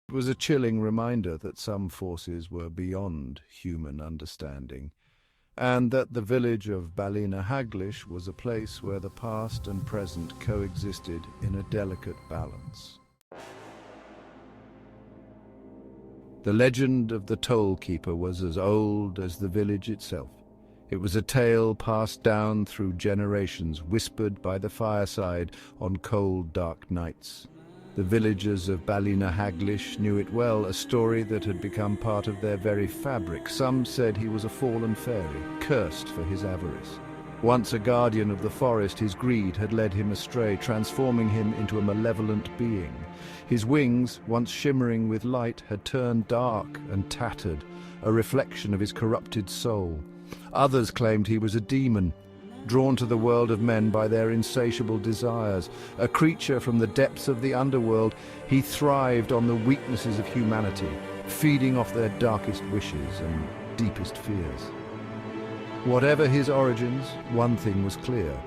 It was a chilling reminder that some forces were beyond human understanding, and that the village of Ballynahaglish was a place where the past and present coexisted in a delicate balance. The legend of the Tollkeeper was as old as the village itself. It was a tale passed down through generations, whispered by the fireside on cold, dark nights. The villagers of Ballynahaglish knew it well, a story that had become part of their very fabric. Some said he was a fallen faerie, cursed for his avarice. Once a guardian of the forest, his greed had led him astray, transforming him into a malevolent being. His wings, once shimmering with light, had turned dark and tattered, a reflection of his corrupted soul. Others claimed he was a demon, drawn to the world of men by their insatiable desires. A creature from the depths of the underworld, he thrived on the weaknesses of humanity, feeding off their darkest wishes and deepest fears. Whatever his origins, one thing was clear.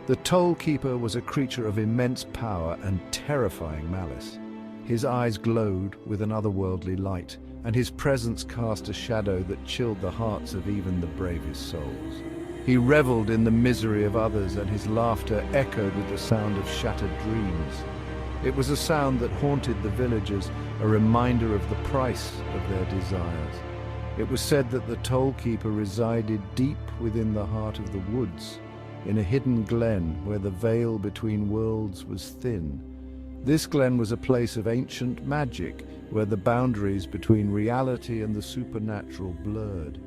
The Tollkeeper was a creature of immense power and terrifying malice. His eyes glowed with an otherworldly light, and his presence cast a shadow that chilled the hearts of even the bravest souls. He reveled in the misery of others, and his laughter echoed with the sound of shattered dreams. It was a sound that haunted the villagers, a reminder of the price of their desires. It was said that the Tollkeeper resided deep within the heart of the woods, in a hidden glen where the veil between worlds was thin. This glen was a place of ancient magic, where the boundaries between reality and the supernatural blurred.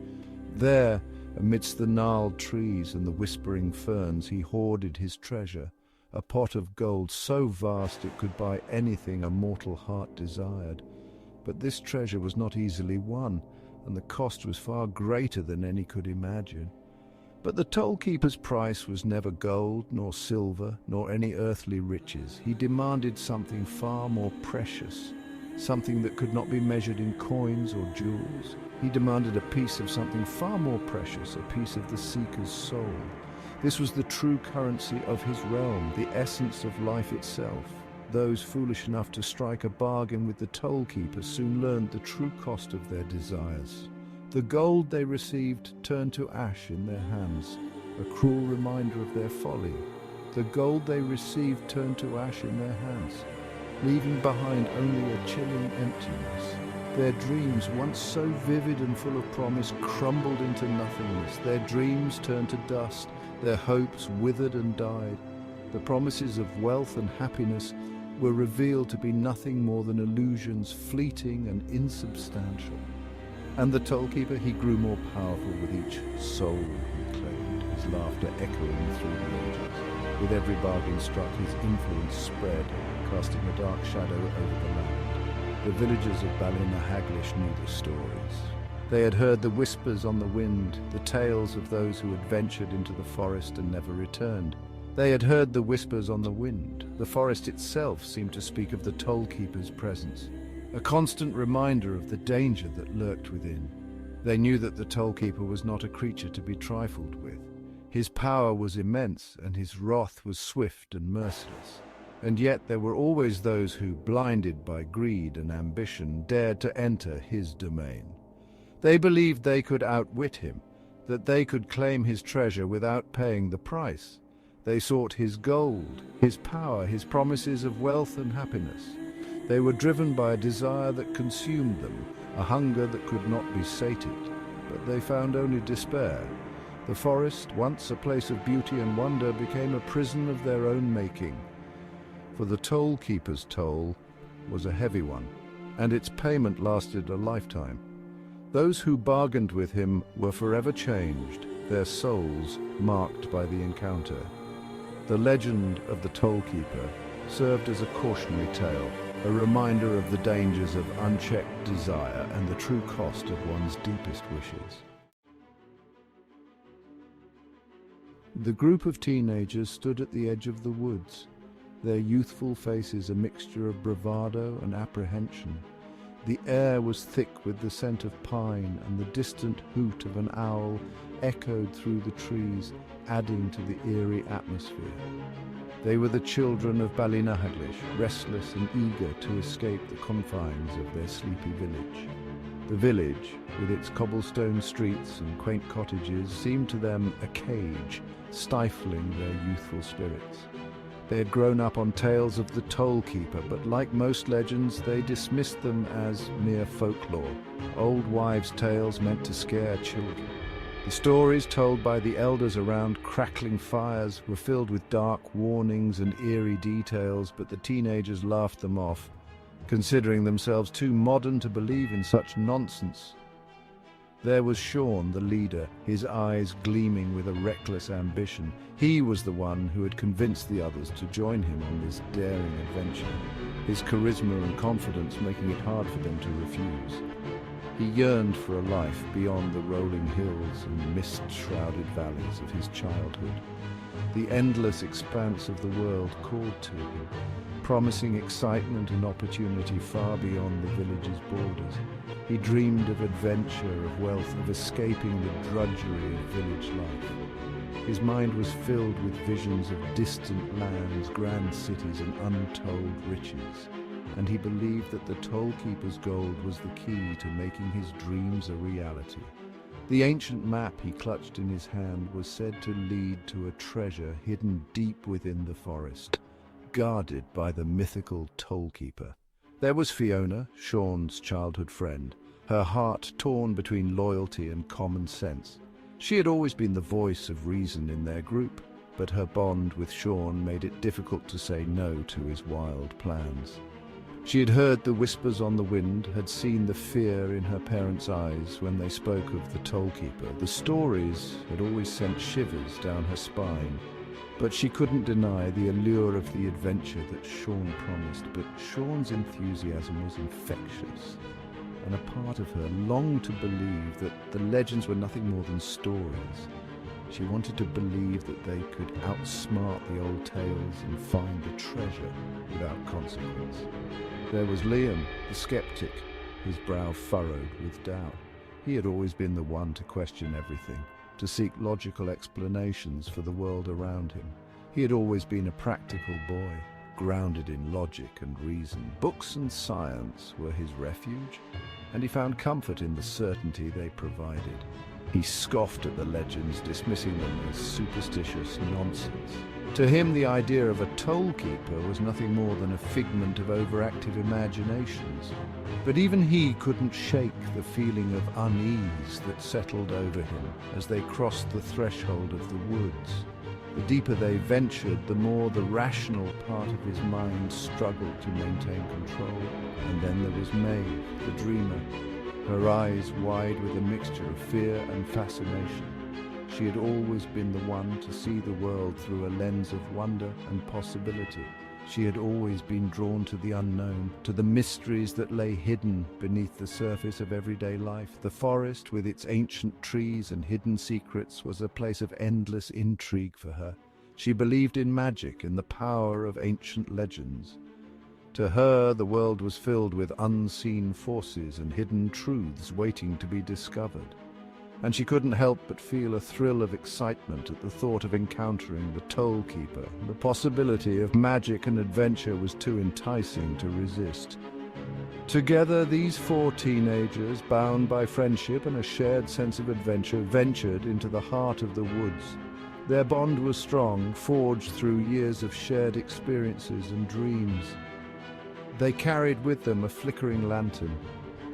There, amidst the gnarled trees and the whispering ferns, he hoarded his treasure, a pot of gold so vast it could buy anything a mortal heart desired. But this treasure was not easily won, and the cost was far greater than any could imagine. But the Tollkeeper's price was never gold, nor silver, nor any earthly riches. He demanded something far more precious, something that could not be measured in coins or jewels. He demanded a piece of something far more precious, a piece of the seeker's soul. This was the true currency of his realm, the essence of life itself. Those foolish enough to strike a bargain with the Tollkeeper soon learned the true cost of their desires. The gold they received turned to ash in their hands, a cruel reminder of their folly. The gold they received turned to ash in their hands, leaving behind only a chilling emptiness. Their dreams, once so vivid and full of promise, crumbled into nothingness. Their dreams turned to dust, their hopes withered and died. The promises of wealth and happiness were revealed to be nothing more than illusions, fleeting and insubstantial. And the Tollkeeper, he grew more powerful with each soul he claimed, his laughter echoing through the ages. With every bargain struck, his influence spread, casting a dark shadow over the land. The villagers of Ballynahaglish knew the stories. They had heard the whispers on the wind, the tales of those who had ventured into the forest and never returned. They had heard the whispers on the wind. The forest itself seemed to speak of the Tollkeeper's presence, a constant reminder of the danger that lurked within. They knew that the Tollkeeper was not a creature to be trifled with. His power was immense, and his wrath was swift and merciless. And yet there were always those who, blinded by greed and ambition, dared to enter his domain. They believed they could outwit him, that they could claim his treasure without paying the price. They sought his gold, his power, his promises of wealth and happiness. They were driven by a desire that consumed them, a hunger that could not be sated. But they found only despair. The forest, once a place of beauty and wonder, became a prison of their own making. For the Tollkeeper's toll was a heavy one, and its payment lasted a lifetime. Those who bargained with him were forever changed, their souls marked by the encounter. The legend of the Tollkeeper served as a cautionary tale, a reminder of the dangers of unchecked desire and the true cost of one's deepest wishes. The group of teenagers stood at the edge of the woods, their youthful faces a mixture of bravado and apprehension. The air was thick with the scent of pine, and the distant hoot of an owl echoed through the trees, adding to the eerie atmosphere. They were the children of Ballynahaglish, restless and eager to escape the confines of their sleepy village. The village, with its cobblestone streets and quaint cottages, seemed to them a cage, stifling their youthful spirits. They had grown up on tales of the Tollkeeper, but like most legends, they dismissed them as mere folklore, old wives' tales meant to scare children. The stories told by the elders around crackling fires were filled with dark warnings and eerie details, but the teenagers laughed them off, considering themselves too modern to believe in such nonsense. There was Sean, the leader, his eyes gleaming with a reckless ambition. He was the one who had convinced the others to join him on this daring adventure, his charisma and confidence making it hard for them to refuse. He yearned for a life beyond the rolling hills and mist-shrouded valleys of his childhood. The endless expanse of the world called to him, promising excitement and opportunity far beyond the village's borders. He dreamed of adventure, of wealth, of escaping the drudgery of village life. His mind was filled with visions of distant lands, grand cities, and untold riches. And he believed that the Tollkeeper's gold was the key to making his dreams a reality. The ancient map he clutched in his hand was said to lead to a treasure hidden deep within the forest, guarded by the mythical Tollkeeper. There was Fiona, Sean's childhood friend, her heart torn between loyalty and common sense. She had always been the voice of reason in their group, but her bond with Sean made it difficult to say no to his wild plans. She had heard the whispers on the wind, had seen the fear in her parents' eyes when they spoke of the Tollkeeper. The stories had always sent shivers down her spine, but she couldn't deny the allure of the adventure that Sean promised. But Sean's enthusiasm was infectious, and a part of her longed to believe that the legends were nothing more than stories. She wanted to believe that they could outsmart the old tales and find the treasure without consequence. There was Liam, the skeptic, his brow furrowed with doubt. He had always been the one to question everything, to seek logical explanations for the world around him. He had always been a practical boy, grounded in logic and reason. Books and science were his refuge, and he found comfort in the certainty they provided. He scoffed at the legends, dismissing them as superstitious nonsense. To him, the idea of a Tollkeeper was nothing more than a figment of overactive imaginations. But even he couldn't shake the feeling of unease that settled over him as they crossed the threshold of the woods. The deeper they ventured, the more the rational part of his mind struggled to maintain control. And then there was Maeve, the dreamer, her eyes wide with a mixture of fear and fascination. She had always been the one to see the world through a lens of wonder and possibility. She had always been drawn to the unknown, to the mysteries that lay hidden beneath the surface of everyday life. The forest, with its ancient trees and hidden secrets, was a place of endless intrigue for her. She believed in magic and the power of ancient legends. To her, the world was filled with unseen forces and hidden truths waiting to be discovered. And she couldn't help but feel a thrill of excitement at the thought of encountering the Tollkeeper. The possibility of magic and adventure was too enticing to resist. Together, these four teenagers, bound by friendship and a shared sense of adventure, ventured into the heart of the woods. Their bond was strong, forged through years of shared experiences and dreams. They carried with them a flickering lantern,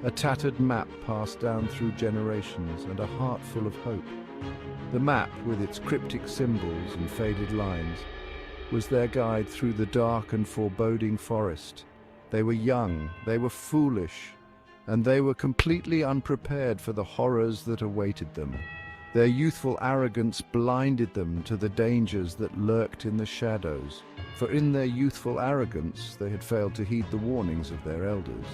a tattered map passed down through generations, and a heart full of hope. The map, with its cryptic symbols and faded lines, was their guide through the dark and foreboding forest. They were young, they were foolish, and they were completely unprepared for the horrors that awaited them. Their youthful arrogance blinded them to the dangers that lurked in the shadows, for in their youthful arrogance they had failed to heed the warnings of their elders.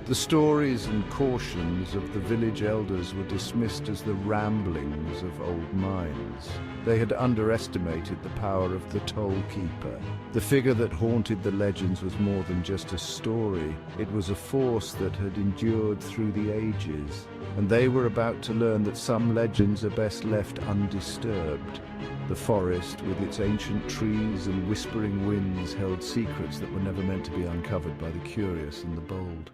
The stories and cautions of the village elders were dismissed as the ramblings of old minds. They had underestimated the power of the Tollkeeper. The figure that haunted the legends was more than just a story. It was a force that had endured through the ages, and they were about to learn that some legends are best left undisturbed. The forest, with its ancient trees and whispering winds, held secrets that were never meant to be uncovered by the curious and the bold.